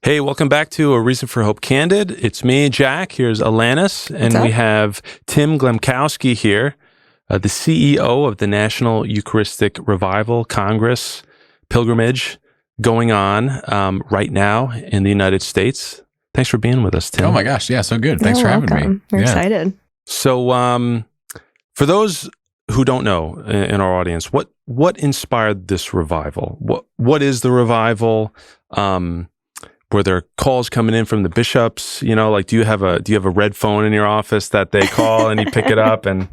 Hey, welcome back to A Reason for Hope Candid. It's me, Jack. Here's Alanis, and we have Tim Glemkowski here, the CEO of the National Eucharistic Revival Congress pilgrimage going on right now in the United States. Thanks for being with us, Tim. Oh my gosh, yeah, so good. Thanks for having me. We're excited. So, for those who don't know in our audience, what inspired this revival? What is the revival? Were there calls coming in from the bishops? You know, like do you have a red phone in your office that they call and you pick it up and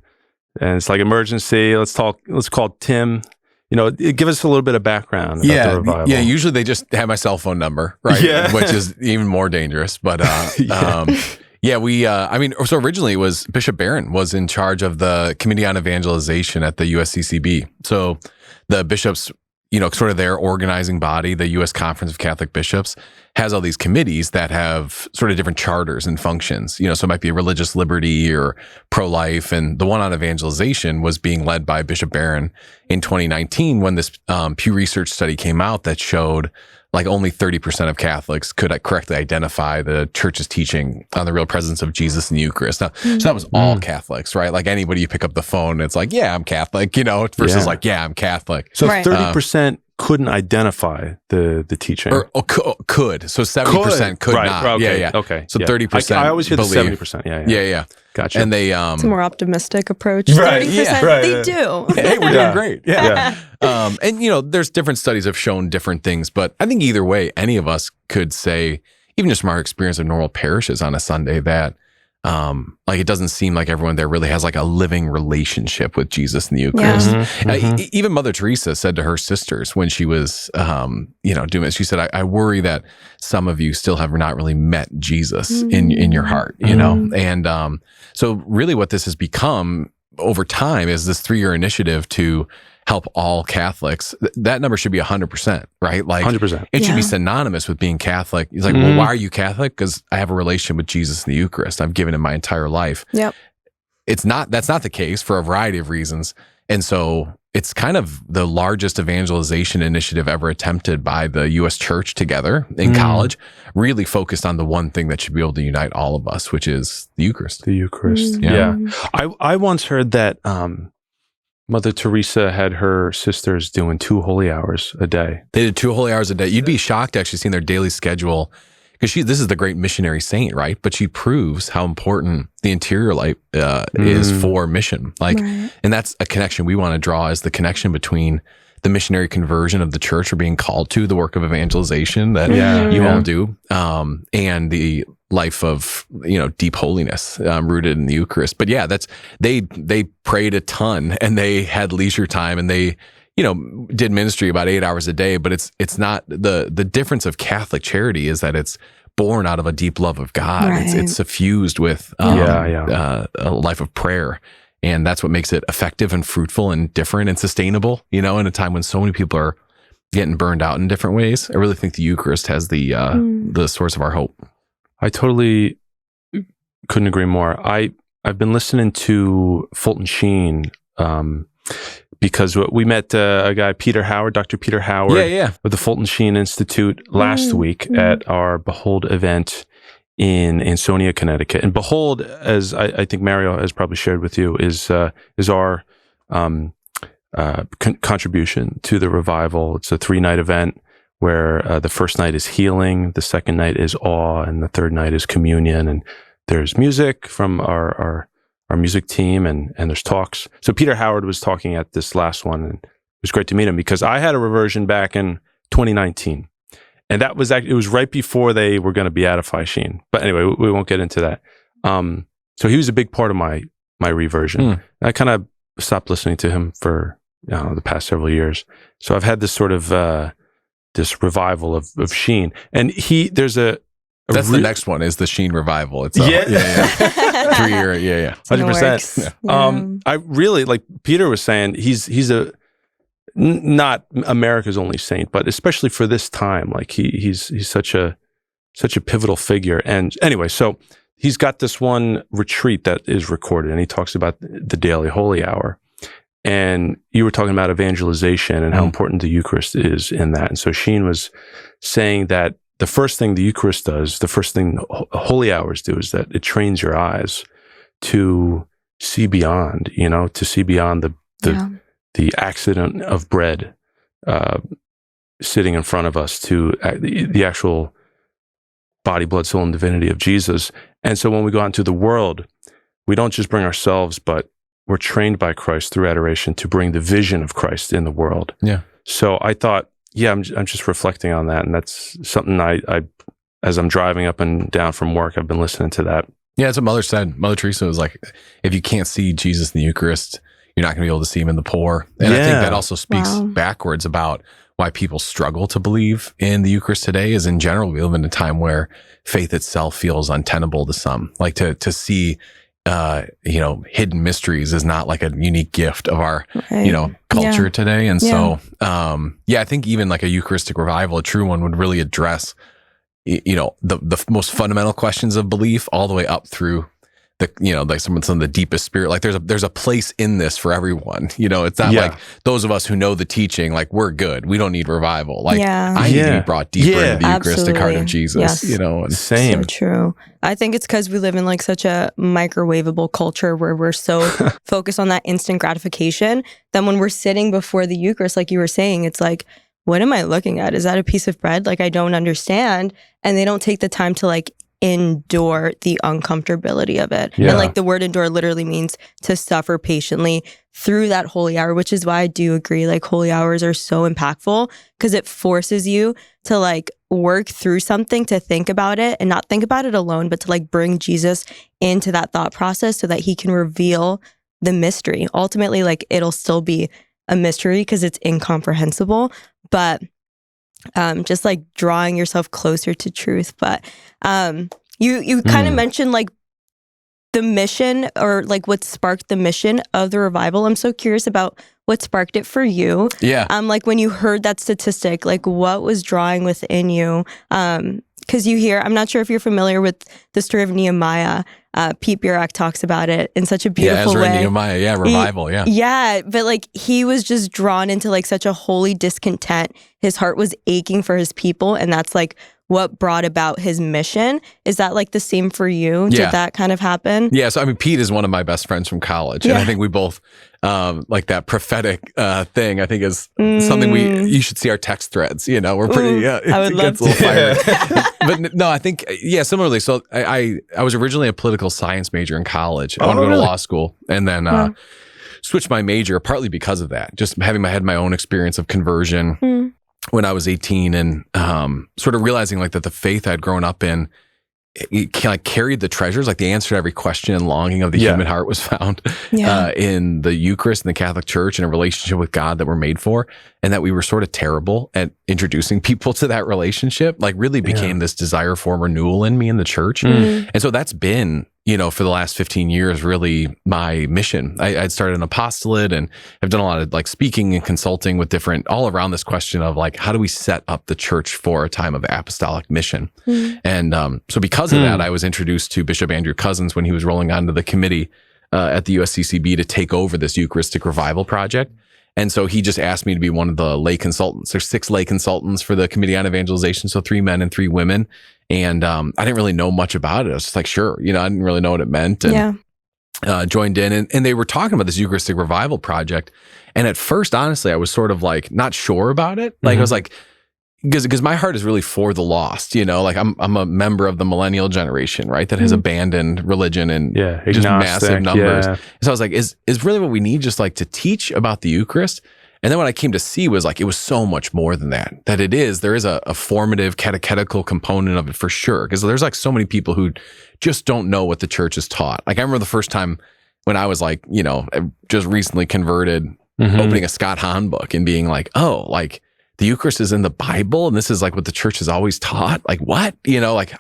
it's like emergency? Let's call Tim. You know, give us a little bit of background about the revival. Yeah, usually they just have my cell phone number, right? Yeah. Which is even more dangerous. But so originally it was Bishop Barron was in charge of the Committee on Evangelization at the U.S.CCB. So the bishops, you know, sort of their organizing body, the U.S. Conference of Catholic Bishops, has all these committees that have sort of different charters and functions. You know, so it might be religious liberty or pro-life. And the one on evangelization was being led by Bishop Barron in 2019 when this Pew Research study came out that showed like only 30% of Catholics could correctly identify the church's teaching on the real presence of Jesus in the Eucharist. Now, so that was all Catholics, right? Like anybody you pick up the phone, it's like, yeah, I'm Catholic, you know, versus like, yeah, I'm Catholic. So 30% couldn't identify the teaching. Or could. So 70% could right, not. Okay, yeah. Okay. So 30%. I always hear believe. the 70%. Yeah. Gotcha. And they It's a more optimistic approach. Right. 30%, they do. Hey, we're doing great. Yeah. And you know, there's different studies have shown different things, but I think either way, any of us could say, even just from our experience of normal parishes on a Sunday, that like it doesn't seem like everyone there really has like a living relationship with Jesus in the Eucharist. Yeah. Even Mother Teresa said to her sisters when she was, doing it, she said, I worry that some of you still have not really met Jesus in your heart, you know? And so really what this has become over time is this 3-year initiative to help all Catholics. That number should be 100%, right? Like 100%. It should be synonymous with being Catholic. He's like, well, why are you Catholic? Because I have a relationship with Jesus in the Eucharist. I've given him my entire life. Yep. That's not the case for a variety of reasons. And so it's kind of the largest evangelization initiative ever attempted by the U.S. Church together in college, really focused on the one thing that should be able to unite all of us, which is the Eucharist. The Eucharist. Yeah. I once heard that Mother Teresa had her sisters doing 2 holy hours a day. They did 2 holy hours a day. You'd be shocked actually seeing their daily schedule, because this is the great missionary saint, right? But she proves how important the interior life is for mission. Like, and that's a connection we want to draw, is the connection between the missionary conversion of the church, or being called to the work of evangelization that you all do, and the life of, you know, deep holiness rooted in the Eucharist. But yeah, they prayed a ton, and they had leisure time, and they, you know, did ministry about 8 hours a day. But it's not the difference of Catholic charity is that it's born out of a deep love of God. Right. It's suffused with a life of prayer. And that's what makes it effective and fruitful and different and sustainable, you know, in a time when so many people are getting burned out in different ways. I really think the Eucharist has the source of our hope. I totally couldn't agree more. I've been listening to Fulton Sheen because we met a guy, Dr. Peter Howard, with the Fulton Sheen Institute last week at our Behold event in Ansonia, Connecticut. And Behold, as I think Mario has probably shared with you, is our contribution to the revival. It's a 3-night event where the first night is healing, the second night is awe, and the third night is communion. And there's music from our music team, and there's talks. So Peter Howard was talking at this last one, and it was great to meet him, because I had a reversion back in 2019. And it was right before they were going to beatify Sheen. But anyway, we won't get into that. So he was a big part of my reversion. I kind of stopped listening to him for the past several years. So I've had this sort of this revival of Sheen. And that's the next one, is the Sheen revival. It's 3-year, 100%. I really, like Peter was saying, he's not America's only saint, but especially for this time, like he's such a pivotal figure. And anyway, so he's got this one retreat that is recorded, and he talks about the daily holy hour. And you were talking about evangelization and how important the Eucharist is in that. And so Sheen was saying that the first thing the Eucharist does, the first thing holy hours do, is that it trains your eyes to see beyond, to see beyond the accident of bread sitting in front of us, to the actual body, blood, soul, and divinity of Jesus. And so when we go out into the world, we don't just bring ourselves, but we're trained by Christ through adoration to bring the vision of Christ in the world. Yeah. So I thought, I'm just reflecting on that. And that's something I as I'm driving up and down from work, I've been listening to that. Yeah, that's what Mother said. Mother Teresa was like, if you can't see Jesus in the Eucharist, you're not going to be able to see him in the poor. And I think that also speaks backwards about why people struggle to believe in the Eucharist today. Is in general, we live in a time where faith itself feels untenable to some. Like to see, hidden mysteries is not like a unique gift of our, culture today. And so, I think even like a Eucharistic revival, a true one, would really address, the most fundamental questions of belief all the way up through the, like some of the deepest spirit. Like there's a place in this for everyone. It's not like those of us who know the teaching, like we're good. We don't need revival. Like I need to be brought deeper into the Eucharistic heart of Jesus. Yes. And same. So true. I think it's because we live in like such a microwavable culture where we're so focused on that instant gratification. Then when we're sitting before the Eucharist, like you were saying, it's like, what am I looking at? Is that a piece of bread? Like I don't understand. And they don't take the time to like endure the uncomfortability of it. And like the word endure literally means to suffer patiently through that holy hour, which is why I do agree like holy hours are so impactful, because it forces you to like work through something, to think about it and not think about it alone, but to like bring Jesus into that thought process so that he can reveal the mystery. Ultimately, like it'll still be a mystery because it's incomprehensible, but just like drawing yourself closer to truth. But you kind of mentioned like the mission, or like what sparked the mission of the revival. I'm so curious about what sparked it for you. Yeah. Like when you heard that statistic, like what was drawing within you? Because you hear, I'm not sure if you're familiar with the story of Nehemiah. Pete Burak talks about it in such a beautiful Ezra way. And Nehemiah, revival, Yeah, but like he was just drawn into like such a holy discontent. His heart was aching for his people, and that's like what brought about his mission. Is that like the same for you? Yeah. Did that kind of happen? Yeah, so I mean, Pete is one of my best friends from college, and I think we both like that prophetic thing. I think is something you should see our text threads. We're pretty. I would love to. A little fiery. But no, I think similarly. So I was originally a political science major in college. I wanted to go to law school, and then switched my major partly because of that. Just having my own experience of conversion when I was 18, and sort of realizing like that the faith I'd grown up in, it kind of carried the treasures, like the answer to every question and longing of the human heart was found in the Eucharist and the Catholic Church, and a relationship with God that we're made for, and that we were sort of terrible at introducing people to that relationship, like really became this desire for renewal in me in the church. And so that's been, for the last 15 years, really my mission. I'd started an apostolate and have done a lot of like speaking and consulting with different, all around this question of like, how do we set up the church for a time of apostolic mission? And so because of that, I was introduced to Bishop Andrew Cousins when he was rolling onto the committee at the U.S.CCB to take over this Eucharistic Revival project. And so he just asked me to be one of the lay consultants. There's 6 lay consultants for the Committee on Evangelization, so 3 men and 3 women. And I didn't really know much about it. I was just like, sure, I didn't really know what it meant. And joined in, and they were talking about this Eucharistic Revival project. And at first, honestly, I was sort of like not sure about it. Like I was like, because my heart is really for the lost, like I'm a member of the millennial generation, right? That has abandoned religion in just massive numbers. So I was like, is really what we need just like to teach about the Eucharist? And then what I came to see was like, it was so much more than that, there is a formative catechetical component of it for sure. Because there's like so many people who just don't know what the church is taught. Like I remember the first time when I was like, just recently converted, opening a Scott Hahn book and being like, oh, like, the Eucharist is in the Bible, and this is like what the church has always taught. Like what? Like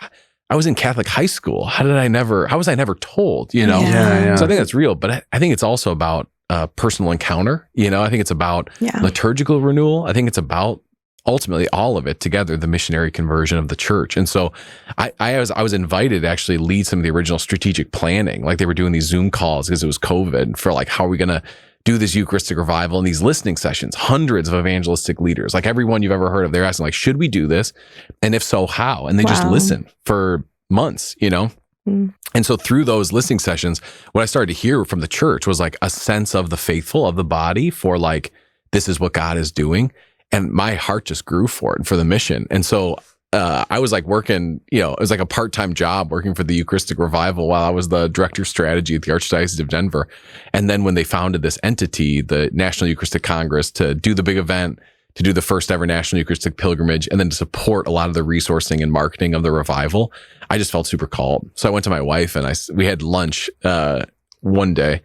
I was in Catholic high school. How was I never told? So I think that's real, but I think it's also about personal encounter. I think it's about liturgical renewal. I think it's about ultimately all of it together, the missionary conversion of the church. And so I was invited to actually lead some of the original strategic planning. Like they were doing these Zoom calls because it was COVID for like, how are we going to do this Eucharistic revival and these listening sessions, hundreds of evangelistic leaders, like everyone you've ever heard of. They're asking like, should we do this? And if so, how? And they just listen for months, you know? And so through those listening sessions, what I started to hear from the church was like a sense of the faithful, of the body, for like, this is what God is doing. And my heart just grew for it and for the mission. And so I was like working, you know, it was like a part-time job working for the Eucharistic Revival while I was the director of strategy at the Archdiocese of Denver. And then when they founded this entity, the National Eucharistic Congress, to do the big event, to do the first ever National Eucharistic Pilgrimage, and then to support a lot of the resourcing and marketing of the revival, I just felt super called. So I went to my wife and we had lunch one day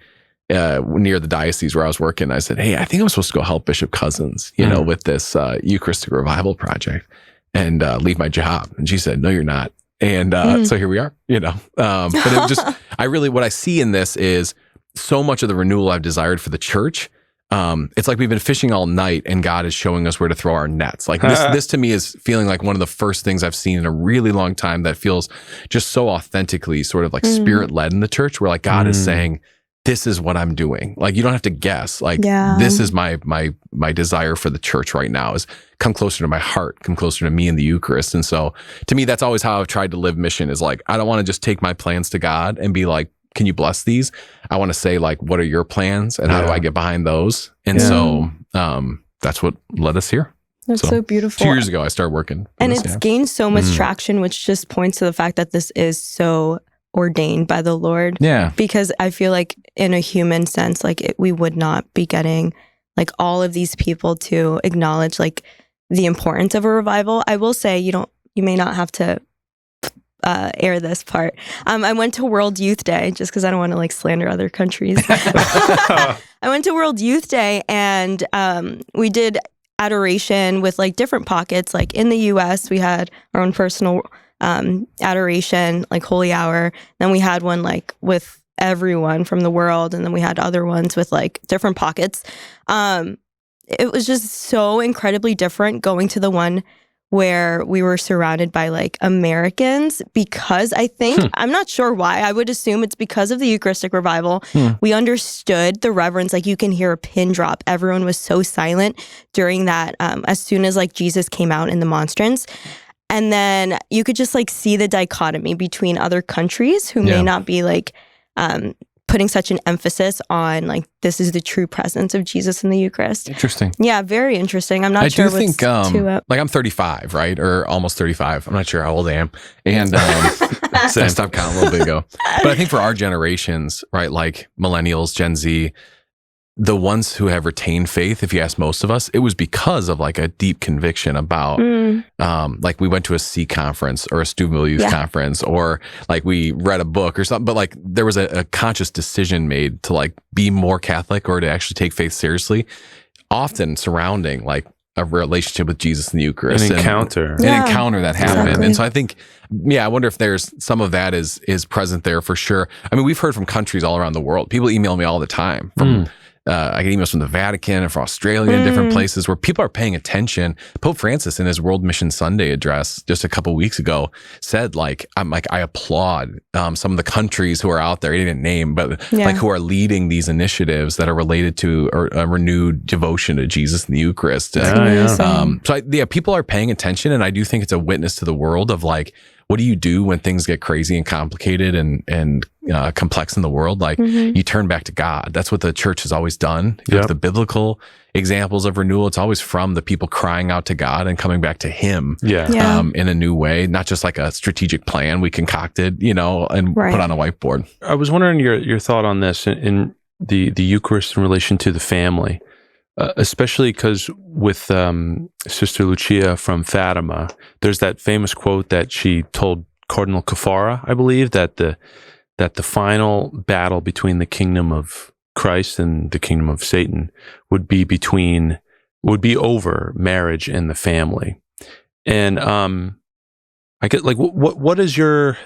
near the diocese where I was working. I said, hey, I think I'm supposed to go help Bishop Cousins, you know, with this Eucharistic Revival project, and leave my job. And she said, no, you're not. And so here we are, you know. But it just, what I see in this is so much of the renewal I've desired for the church. It's like we've been fishing all night and God is showing us where to throw our nets. Like this to me is feeling like one of the first things I've seen in a really long time that feels just so authentically sort of like spirit led in the church, where like God is saying, this is what I'm doing. Like, you don't have to guess. Like, this is my desire for the church right now, is come closer to my heart, come closer to me in the Eucharist. And so to me, that's always how I've tried to live mission, is like, I don't want to just take my plans to God and be like, can you bless these? I want to say like, what are your plans and how do I get behind those? And so that's what led us here. That's so beautiful. 2 years ago, I started working. And it's gained so much traction, which just points to the fact that this is so ordained by the Lord. Yeah. Because I feel like in a human sense, like we would not be getting like all of these people to acknowledge like the importance of a revival. I will say you may not have to air this part. I went to World Youth Day, just because I don't want to like slander other countries. I went to World Youth Day and we did adoration with like different pockets. Like in the U.S., we had our own personal adoration, like holy hour. Then we had one like with everyone from the world, and then we had other ones with like different pockets. It was just so incredibly different going to the one where we were surrounded by like Americans, because I think, I'm not sure why, I would assume it's because of the Eucharistic Revival. We understood the reverence, like you can hear a pin drop. Everyone was so silent during that, as soon as like Jesus came out in the monstrance. And then you could just like see the dichotomy between other countries who may not be like putting such an emphasis on like, this is the true presence of Jesus in the Eucharist. Interesting. Yeah, very interesting. I'm not sure what's think, like I'm 35, right? Or almost 35. I'm not sure how old I am. And so I stopped counting a little bit ago. But I think for our generations, right, like millennials, Gen Z, the ones who have retained faith, if you ask most of us, it was because of like a deep conviction about, like we went to a C conference or a Steubenville Youth conference, or like we read a book or something, but like there was a conscious decision made to like be more Catholic or to actually take faith seriously, often surrounding like a relationship with Jesus in the Eucharist. An encounter that happened. Exactly. And so I think, I wonder if there's some of that is present there for sure. I mean, we've heard from countries all around the world. People email me all the time from I get emails from the Vatican and from Australia and different places where people are paying attention. Pope Francis in his World Mission Sunday address just a couple weeks ago said like, I applaud some of the countries who are out there, he didn't name, but like who are leading these initiatives that are related to a renewed devotion to Jesus in the Eucharist. People are paying attention, and I do think it's a witness to the world of like, what do you do when things get crazy and complicated and complex in the world? Like you turn back to God. That's what the church has always done. You look at the biblical examples of renewal. It's always from the people crying out to God and coming back to Him in a new way, not just like a strategic plan we concocted, and put on a whiteboard. I was wondering your thought on this in the Eucharist in relation to the family. Especially because with Sister Lucia from Fatima, there's that famous quote that she told Cardinal Caffarra, I believe, that the final battle between the kingdom of Christ and the kingdom of Satan would be over marriage and the family. And I get like, what is your?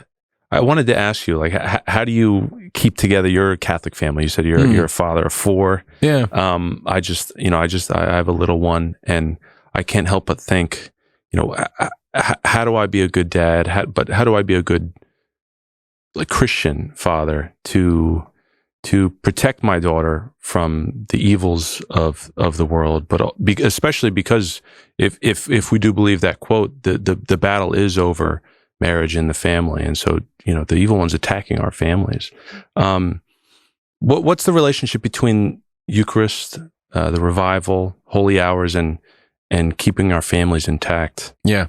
I wanted to ask you, like, how do you keep together your Catholic family? You said you're a father of 4. Yeah. I have a little one, and I can't help but think, how do I be a good dad? How do I be a good like Christian father to to protect my daughter from the evils of the world, but especially because if we do believe that quote, the battle is over marriage and the family, and so the evil one's attacking our families. What's the relationship between Eucharist, the revival, holy hours, and keeping our families intact? Yeah,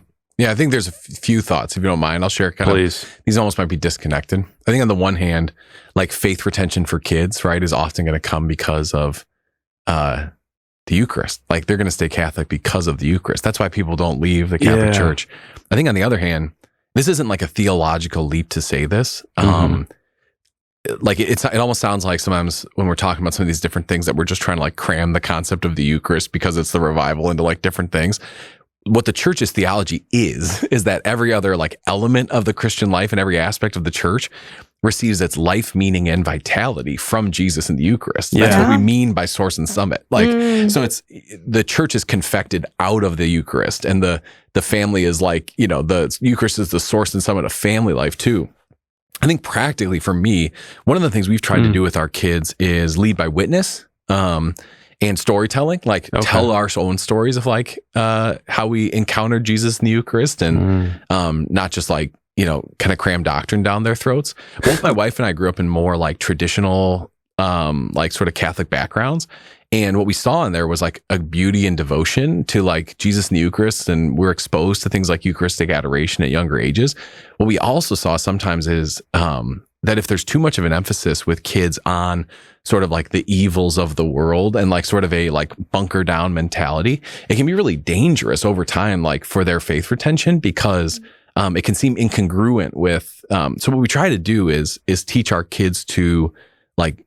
I think there's a few thoughts, if you don't mind. I'll share Please. These almost might be disconnected. I think on the one hand, like faith retention for kids, right, is often going to come because of the Eucharist. Like they're going to stay Catholic because of the Eucharist. That's why people don't leave the Catholic Church. I think on the other hand, this isn't like a theological leap to say this. Like it almost sounds like sometimes when we're talking about some of these different things that we're just trying to like cram the concept of the Eucharist because it's the revival into like different things. What the church's theology is that every other like element of the Christian life and every aspect of the church receives its life, meaning, and vitality from Jesus in the Eucharist. That's what we mean by source and summit. Like, so it's the church is confected out of the Eucharist, and the family is like, the Eucharist is the source and summit of family life too. I think practically for me, one of the things we've tried to do with our kids is lead by witness. And storytelling, like tell our own stories of like how we encountered Jesus in the Eucharist, and not just like, kind of cram doctrine down their throats. Both my wife and I grew up in more like traditional, like sort of Catholic backgrounds. And what we saw in there was like a beauty and devotion to like Jesus in the Eucharist. And we're exposed to things like Eucharistic adoration at younger ages. What we also saw sometimes is that if there's too much of an emphasis with kids on sort of like the evils of the world and like sort of a like bunker down mentality, it can be really dangerous over time, like for their faith retention, because it can seem incongruent with, so what we try to do is teach our kids to like,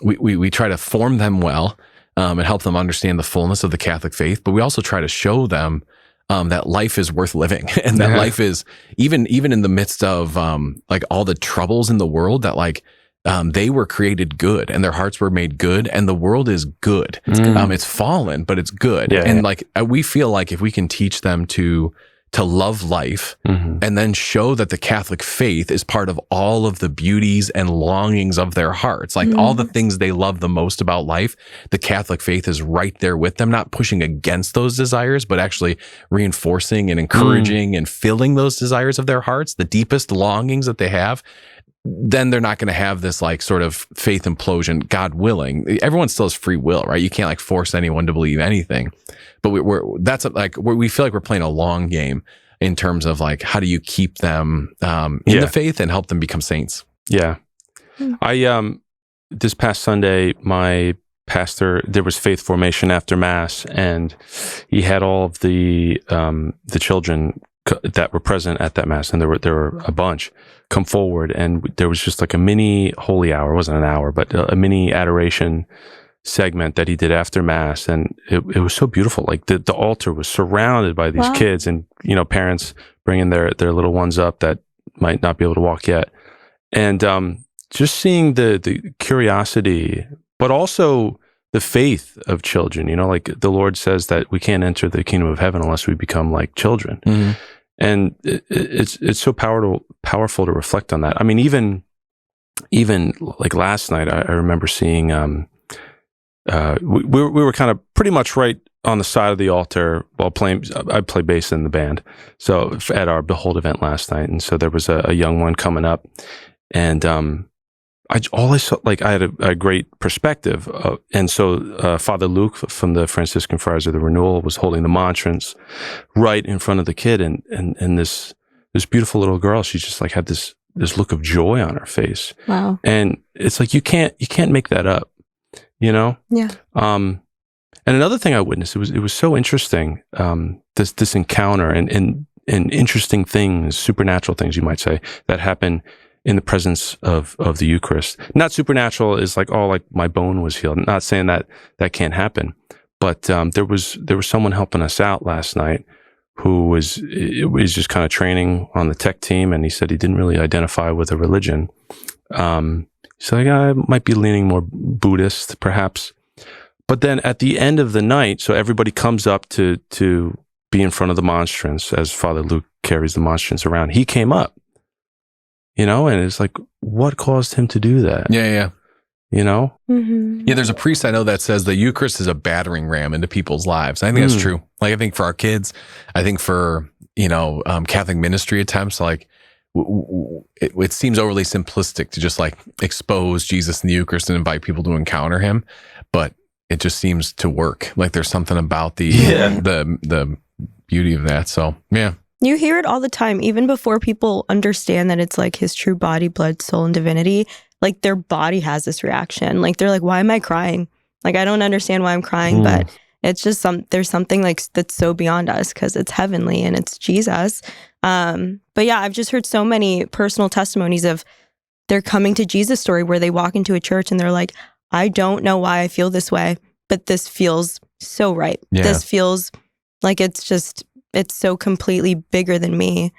we try to form them well, and help them understand the fullness of the Catholic faith, but we also try to show them that life is worth living, and that life is even in the midst of like all the troubles in the world, that like they were created good and their hearts were made good, and the world is good. It's fallen, but it's good. Like we feel like if we can teach them to love life, and then show that the Catholic faith is part of all of the beauties and longings of their hearts, like all the things they love the most about life, the Catholic faith is right there with them, not pushing against those desires, but actually reinforcing and encouraging and filling those desires of their hearts, the deepest longings that they have. Then they're not going to have this like sort of faith implosion, God willing. Everyone still has free will, right? You can't like force anyone to believe anything, but we feel like we're playing a long game in terms of like, how do you keep them in the faith and help them become saints? Yeah. I, this past Sunday, my pastor, there was faith formation after Mass, and he had all of the children that were present at that Mass, and there were a bunch come forward, and there was just like a mini holy hour. It wasn't an hour, but a mini adoration segment that he did after Mass, and it was so beautiful. Like the altar was surrounded by these kids, and parents bringing their little ones up that might not be able to walk yet, and just seeing the curiosity, but also the faith of children. Like the Lord says that we can't enter the kingdom of heaven unless we become like children. And it's so powerful to reflect on that. I mean, even like last night, I remember seeing we were kind of pretty much right on the side of the altar while playing. I play bass in the band, so at our Behold event last night, and so there was a young one coming up, and I saw, like, I had a great perspective, and so Father Luke from the Franciscan Friars of the Renewal was holding the monstrance right in front of the kid, and this beautiful little girl, she just like had this look of joy on her face. Wow! And it's like you can't make that up, Yeah. And another thing I witnessed, it was so interesting, this encounter and interesting things, supernatural things, you might say, that happen in the presence of the Eucharist. Not supernatural is like, oh, like my bone was healed. Not saying that can't happen, but there was someone helping us out last night who was just kind of training on the tech team, and he said he didn't really identify with a religion. So like, I might be leaning more Buddhist, perhaps. But then at the end of the night, so everybody comes up to be in front of the monstrance as Father Luke carries the monstrance around. He came up. And it's like, what caused him to do that? Yeah. you know? Mm-hmm. Yeah, there's a priest I know that says the Eucharist is a battering ram into people's lives. I think that's true. Like, I think for our kids, I think for, Catholic ministry attempts, like, it seems overly simplistic to just like expose Jesus in the Eucharist and invite people to encounter him, but it just seems to work. Like, there's something about the beauty of that. So, yeah. You hear it all the time, even before people understand that it's like his true body, blood, soul, and divinity. Like, their body has this reaction. Like, they're like, why am I crying? Like, I don't understand why I'm crying, but it's just there's something like that's so beyond us because it's heavenly and it's Jesus. But yeah, I've just heard so many personal testimonies of their coming to Jesus story where they walk into a church and they're like, I don't know why I feel this way, but this feels so right. Yeah. This feels like it's so completely bigger than me.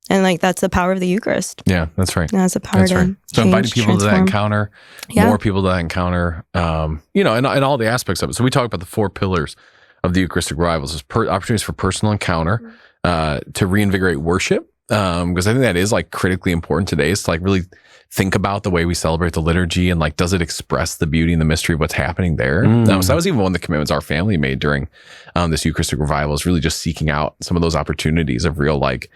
And like, that's the power of the Eucharist. Yeah, that's right. That's the power to So inviting people to that encounter, Yeah. more people to that encounter, and all the aspects of it. So we talk about the 4 pillars of the Eucharistic Revivals. There's opportunities for personal encounter, to reinvigorate worship, because I think that is like critically important today, is to like really think about the way we celebrate the liturgy and like, does it express the beauty and the mystery of what's happening there? So that was even one of the commitments our family made during this Eucharistic Revival, is really just seeking out some of those opportunities of real like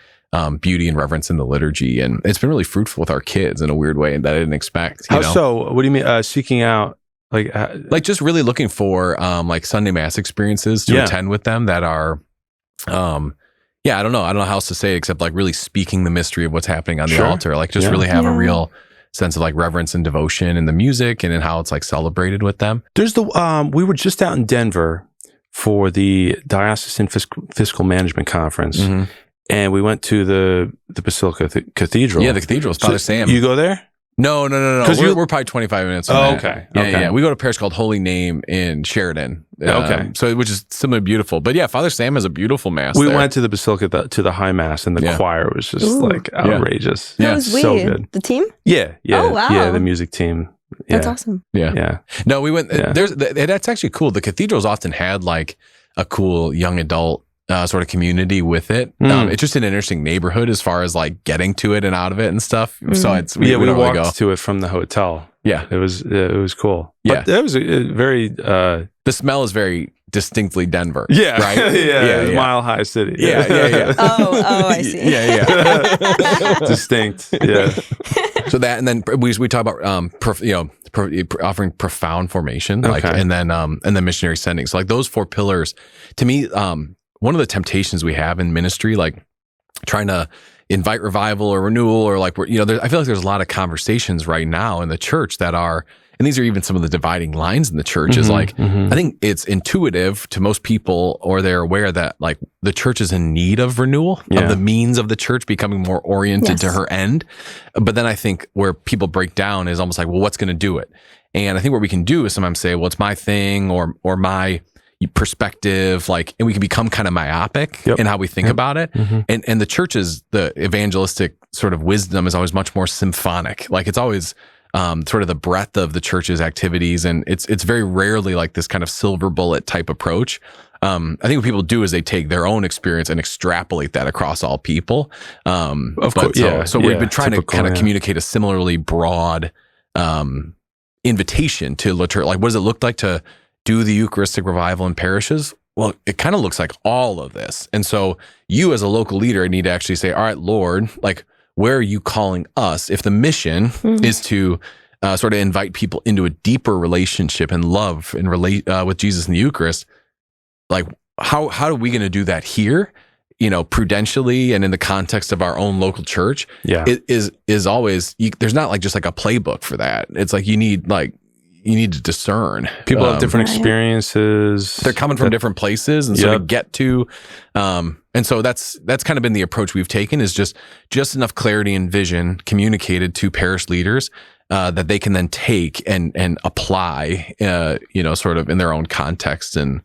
beauty and reverence in the liturgy. And it's been really fruitful with our kids in a weird way that I didn't expect. How so? What do you mean seeking out? Like just really looking for like Sunday Mass experiences to attend with them that are I don't know how else to say it except like really speaking the mystery of what's happening on the altar. Like just really have a real sense of like reverence and devotion in the music and in how it's like celebrated with them. There's we were just out in Denver for the Diocesan Fiscal Management Conference, and we went to the Basilica Cathedral. Yeah, the cathedral. Father Sam. You go there? No. We're probably 25 minutes from that. Okay. Yeah. We go to a parish called Holy Name in Sheridan. So which is similarly beautiful. But yeah, Father Sam has a beautiful mass. We went to the Basilica to the High Mass, and the choir was just like outrageous. Yeah, was so good. The team? Yeah. Oh, wow. Yeah, the music team. Yeah. That's awesome. Yeah. No, we went. That's actually cool. The cathedral's often had like a cool young adult sort of community with it. It's just an interesting neighborhood as far as like getting to it and out of it and stuff. So it's we walked to it from the hotel. Yeah, it was cool. But it was a very the smell is very distinctly Denver. Yeah, right. yeah. Mile High City. Yeah. Oh, I see. Yeah. Distinct. Yeah. So that, and then we talk about offering profound formation, like, and then missionary sending. So like those 4 pillars, to me, one of the temptations we have in ministry, like trying to invite revival or renewal, or like I feel like there's a lot of conversations right now in the church that are, and these are even some of the dividing lines in the church, is like, I think it's intuitive to most people, or they're aware that like the church is in need of renewal, of the means of the church becoming more oriented to her end. But then I think where people break down is almost like, well, what's going to do it? And I think what we can do is sometimes say, well, it's my thing or my perspective, like, and we can become kind of myopic in how we think about it. And the church's, the evangelistic sort of wisdom is always much more symphonic. Like it's always sort of the breadth of the church's activities. And it's very rarely like this kind of silver bullet type approach. I think what people do is they take their own experience and extrapolate that across all people. Of course. So we've been trying to kind of communicate a similarly broad invitation to liturgy. Like, what does it look like to do the Eucharistic revival in parishes? Well, it kind of looks like all of this. And so you as a local leader need to actually say, all right, Lord, like, where are you calling us? If the mission is to sort of invite people into a deeper relationship and love and relate with Jesus in the Eucharist, like how are we going to do that here? Prudentially and in the context of our own local church. It is always, there's not like just like a playbook for that. It's like you need to discern. People have different experiences. They're coming from different places, and so to get to, and so that's kind of been the approach we've taken, is just enough clarity and vision communicated to parish leaders that they can then take and apply, sort of in their own context. And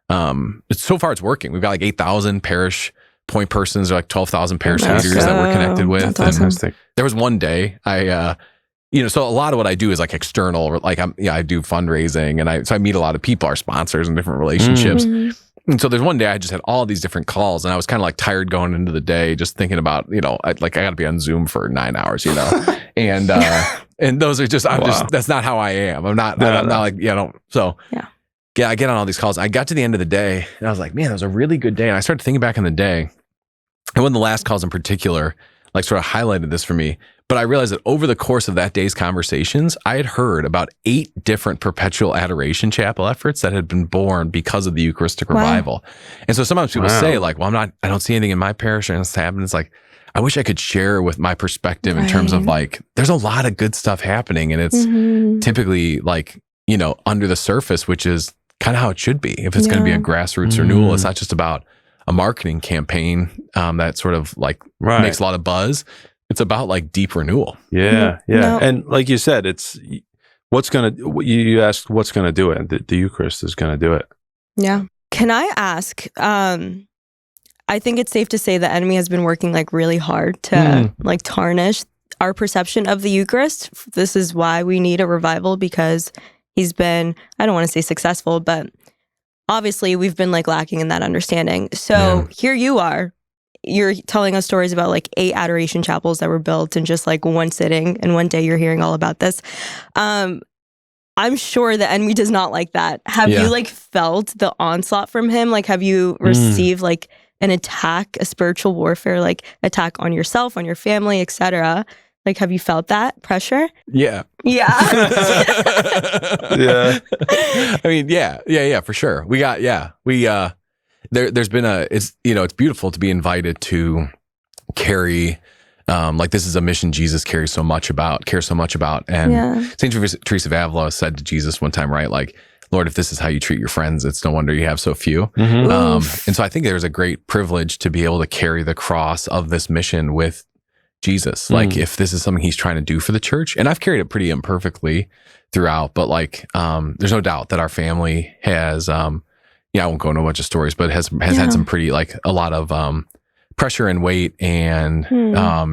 so far it's working. We've got like 8,000 parish point persons, or like 12,000 parish leaders that we're connected with. That's awesome. There was one day so a lot of what I do is like external, like I do fundraising, and I meet a lot of people, our sponsors, and different relationships. And so there's one day I just had all these different calls, and I was kind of like tired going into the day, just thinking about, I got to be on Zoom for 9 hours, and And those are just, that's not how I am. I'm not like, I get on all these calls. I got to the end of the day and I was like, man, that was a really good day. And I started thinking back on the day. And one of the last calls in particular, like sort of highlighted this for me. But I realized that over the course of that day's conversations, I had heard about 8 different perpetual adoration chapel efforts that had been born because of the Eucharistic Revival. And so sometimes people say like, well, I don't see anything in my parish and it's happening. It's like, I wish I could share with my perspective in terms of like, there's a lot of good stuff happening. And it's typically like, under the surface, which is kind of how it should be. If it's going to be a grassroots renewal, it's not just about a marketing campaign that sort of like makes a lot of buzz. It's about like deep renewal. Yeah. No. And like you said, it's you asked what's going to do it. The Eucharist is going to do it. Yeah. Can I ask, I think it's safe to say the enemy has been working like really hard to like tarnish our perception of the Eucharist. This is why we need a revival, because he's been, I don't want to say successful, but obviously we've been like lacking in that understanding. So here you are. You're telling us stories about like 8 adoration chapels that were built in just like one sitting, and one day you're hearing all about this. I'm sure the enemy does not like that. Have you like felt the onslaught from him? Like, have you received like an attack, a spiritual warfare, like attack on yourself, on your family, etc.? Like, have you felt that pressure? Yeah. Yeah. Yeah. I mean, yeah, for sure. There's been it's beautiful to be invited to carry, like this is a mission Jesus cares so much about. And St. Teresa of Avila said to Jesus one time, right? Like, Lord, if this is how you treat your friends, it's no wonder you have so few. And so I think there's a great privilege to be able to carry the cross of this mission with Jesus. Like, if this is something he's trying to do for the church, and I've carried it pretty imperfectly throughout, but like, there's no doubt that our family has, I won't go into a bunch of stories, but has had some pretty, like a lot of pressure and weight and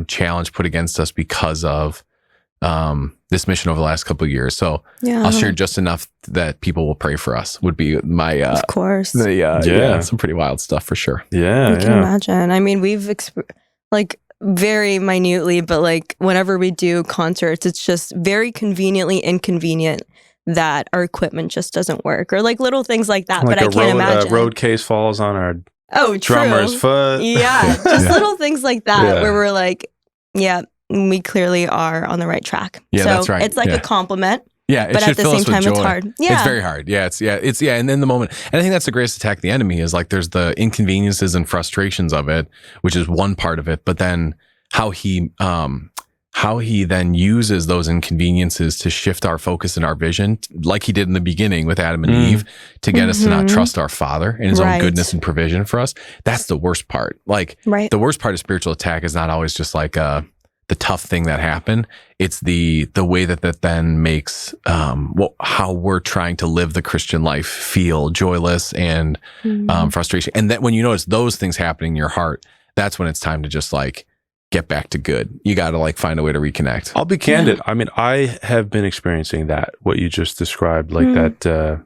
challenge put against us because of this mission over the last couple of years. So I'll share just enough that people will pray for us would be my, of course. Some pretty wild stuff for sure. Yeah. I can imagine. I mean, we've like very minutely, but like whenever we do concerts, it's just very conveniently inconvenient that our equipment just doesn't work, or like little things like that. Like but I can't imagine. A road case falls on our true. drummer's foot. Yeah, just little things like that where we're like, we clearly are on the right track. Yeah, so that's right. It's like a compliment. Yeah, but at the same time, it's hard. Yeah, it's very hard. And in the moment, and I think that's the greatest attack of the enemy is like there's the inconveniences and frustrations of it, which is one part of it, but then how he then uses those inconveniences to shift our focus and our vision, like he did in the beginning with Adam and Eve, to get us to not trust our Father and his own goodness and provision for us. That's the worst part. Like the worst part of spiritual attack is not always just like the tough thing that happened. It's the way that then makes how we're trying to live the Christian life feel joyless and frustration. And that when you notice those things happening in your heart, that's when it's time to just like get back to good. You got to like find a way to reconnect. I'll be candid. I mean, I have been experiencing that, what you just described, like that.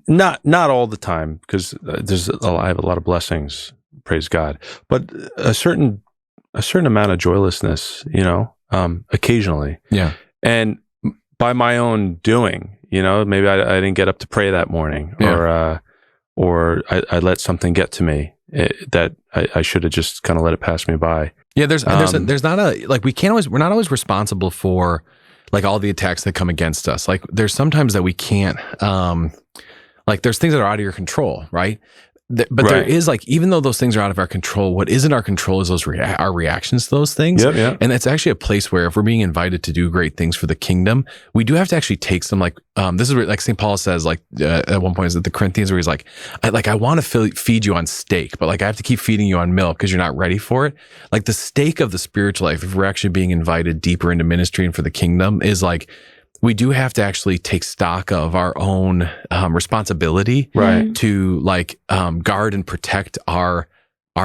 Not all the time, because I have a lot of blessings, praise God, but a certain amount of joylessness, occasionally. Yeah. And by my own doing, maybe I didn't get up to pray that morning, or I let something get to me that I should have just kind of let it pass me by. Yeah, there's not we're not always responsible for like all the attacks that come against us. Like there's sometimes that we can't, like there's things that are out of your control, right? But there is like, even though those things are out of our control, what is in our control is our reactions to those things. And it's actually a place where if we're being invited to do great things for the kingdom, we do have to actually take some this is where like St. Paul says, like at one point is at the Corinthians, where he's like, I want to feed you on steak, but like I have to keep feeding you on milk because you're not ready for it. Like the steak of the spiritual life, if we're actually being invited deeper into ministry and for the kingdom, is like, we do have to actually take stock of our own responsibility to like guard and protect our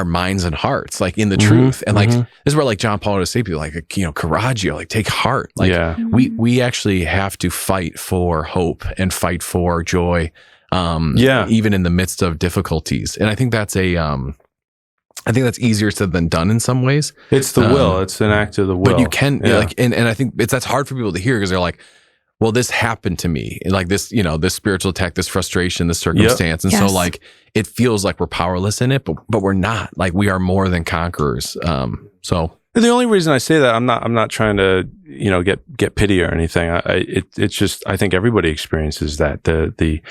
minds and hearts, like in the truth. And like this is where like John Paul would say, people like coraggio, like take heart. Like we actually have to fight for hope and fight for joy, even in the midst of difficulties. And I think that's I think that's easier said than done in some ways. It's the will. It's an act of the will. But you can and I think that's hard for people to hear because they're like, well, this happened to me, like this, this spiritual attack, this frustration, this circumstance. And so like, it feels like we're powerless in it, but we're not. Like, we are more than conquerors. So the only reason I say that, I'm not trying to, get pity or anything. It's just, I think everybody experiences that, the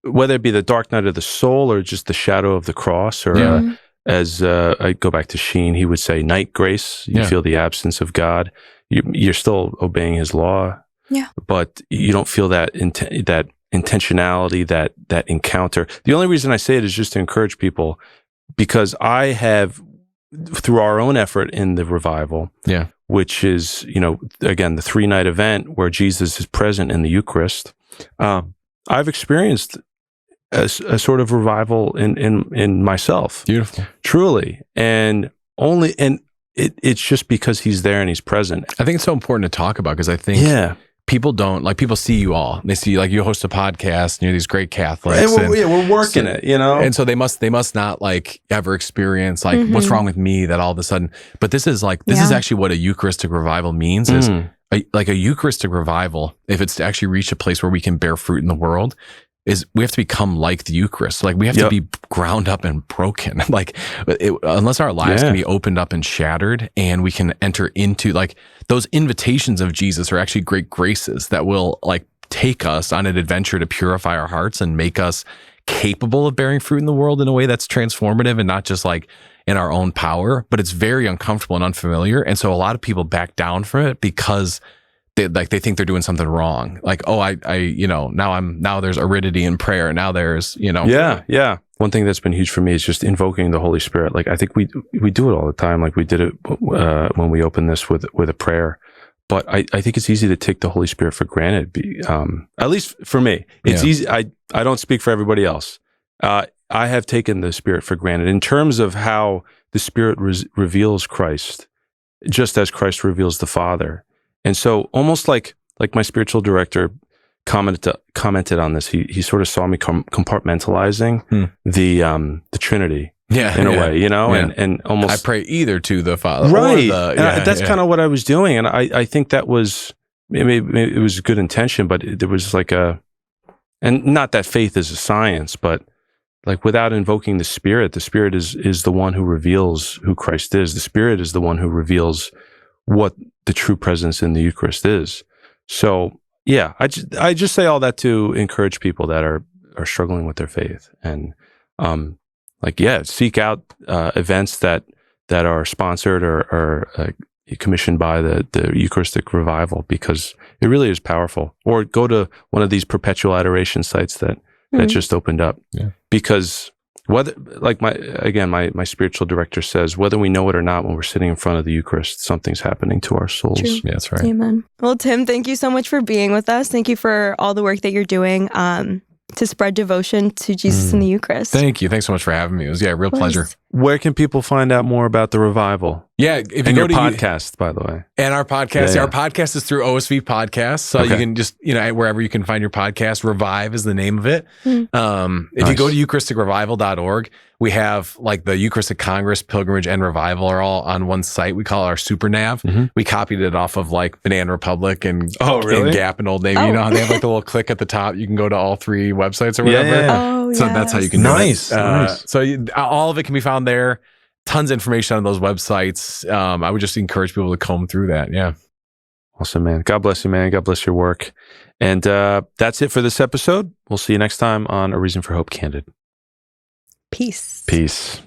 whether it be the dark night of the soul or just the shadow of the cross, or as I go back to Sheen, he would say night grace. You feel the absence of God. You're still obeying his law. Yeah. But you don't feel that that intentionality, that encounter. The only reason I say it is just to encourage people, because I have, through our own effort in the revival, which is, again, the 3-night event where Jesus is present in the Eucharist, I've experienced a sort of revival in myself. Beautiful. Truly. And it's just because he's there and he's present. I think it's so important to talk about, because I think people don't, like, people see you all. They see, like, you host a podcast and you're these great Catholics. And we're working it, And so they must not, like, ever experience, like, what's wrong with me that all of a sudden. But this is actually what a Eucharistic revival means, is like a Eucharistic revival, if it's to actually reach a place where we can bear fruit in the world, is we have to become like the Eucharist. Like, we have to be ground up and broken. Like, unless our lives can be opened up and shattered, and we can enter into, like, those invitations of Jesus are actually great graces that will, like, take us on an adventure to purify our hearts and make us capable of bearing fruit in the world in a way that's transformative and not just like in our own power. But it's very uncomfortable and unfamiliar. And so a lot of people back down from it because they think they're doing something wrong. Like, oh, now there's aridity in prayer. Now there's, Yeah. One thing that's been huge for me is just invoking the Holy Spirit. Like, I think we do it all the time. Like, we did it when we opened this with a prayer. But I think it's easy to take the Holy Spirit for granted. At least for me, it's easy. I don't speak for everybody else. I have taken the Spirit for granted in terms of how the Spirit reveals Christ, just as Christ reveals the Father. And so, almost like my spiritual director commented on this, he sort of saw me compartmentalizing the Trinity in a way, and almost, I pray either to the Father, right? That's kind of what I was doing, and I think that was it was good intention, but there was like and not that faith is a science, but like, without invoking the Spirit is the one who reveals who Christ is. The Spirit is the one who reveals what the true presence in the Eucharist is. So I just say all that to encourage people that are struggling with their faith, and seek out events that are sponsored or commissioned by the Eucharistic Revival, because it really is powerful. Or go to one of these perpetual adoration sites that just opened up, because whether, like, my spiritual director says, whether we know it or not, when we're sitting in front of the Eucharist, something's happening to our souls. True. Yeah, that's right. Amen. Well, Tim, thank you so much for being with us. Thank you for all the work that you're doing to spread devotion to Jesus in the Eucharist. Thank you. Thanks so much for having me. It was a real pleasure. Where can people find out more about the revival? Yeah, if and you your go to podcast, by the way, and our podcast. Our podcast is through OSV Podcasts, so you can just wherever you can find your podcast. Revive is the name of it. If you go to EucharisticRevival.org, we have like the Eucharistic Congress, Pilgrimage, and Revival are all on one site. We call it our Super Nav. We copied it off of like Banana Republic and and Gap and Old Navy. You know how they have like the little click at the top. You can go to all 3 websites or whatever. So that's how you can do it. Nice. So all of it can be found there. Tons of information on those websites. I would just encourage people to comb through that. Yeah. Awesome, man. God bless you, man. God bless your work. And that's it for this episode. We'll see you next time on A Reason for Hope Candid. Peace. Peace.